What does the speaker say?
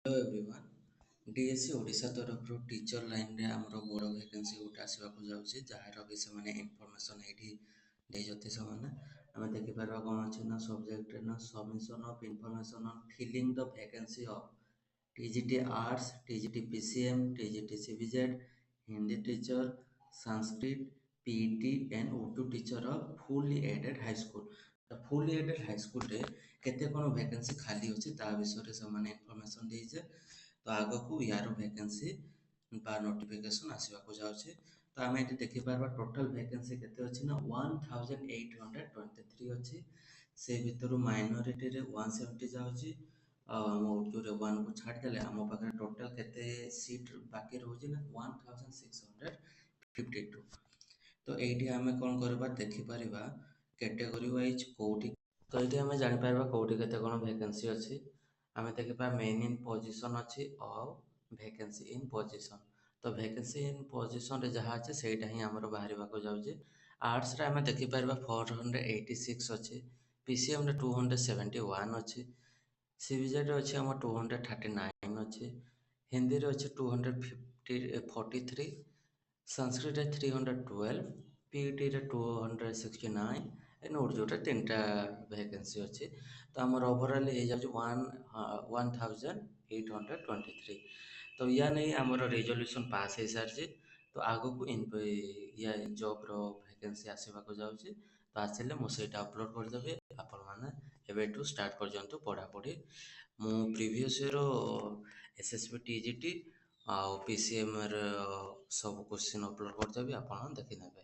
Hello everyone. DSC Odisha तरफ teacher line रे हमरो बड़ वैकेंसी गोटे आसवाक जाउछि जार भी से इनफॉरमेशन एठी देजते से आमे देखि परबा कोन अछि ना सब्जेक्ट रे ना submission of information on filling the vacancy of TGT arts TGT PCM TGT CBZ Hindi teacher Sanskrit PET and Urdu teacher of fully aided high school. Fully aided high school रे केते कोन वैकेंसी खाली अछि ता विषय रे से इनफॉरमेशन देइजे। तो आगो यार वैकेंसी बा नोटिफिकेशन आसवाक जाउछि। तो आम ये देखिपार टोटाल वैकेंसी केते अच्छी ना 1823 अच्छी से भितर माइनॉरिटी रे 170 जाउछि आम उर्दू रे 1 को छाड़देले आम पाखे टोटाल केते सीट बाकी रोजी ना 1652। तो ये आम कौन करवा देखिपर कैटेगरी वाइज कौटी। तो ये आम जापर कौटी केते कौन वैकेंसी अच्छी आम देखा मेन इन पोजिशन अच्छी और वैकेंसी इन पोजिशन। तो वैकेंसी इन पोजिशन रे जहाँ अच्छे सेटा ही आमर बाहर को जाऊँचे। आर्ट्स रे आम देखिपर 486 अच्छे पीसीएम रे 271 अच्छे सीबीजेड अच्छे आम 239 अच्छे हिंदी रे अच्छे 243 संस्कृत रे 312 पीईटी रे 269 एंड उर्दू रे 3टा वैकेंसी अच्छे। तो आमर ओवरऑल हो जाए 1823। तो या नहीं आमर रिजोल्यूशन पास हो सारी। तो आगो को या जॉब रो वैकेंसी आसवाक जाउछि। तो आसिले मुझे अपलोड करदेवि आपण मैंने एवं स्टार्ट कर पढ़ापढ़ी मु प्रीवियस ईयर एसएसबी टीजीटी आउ पीसीएम सब क्वेश्चन अपलोड करदेवि आप देखी नेबे।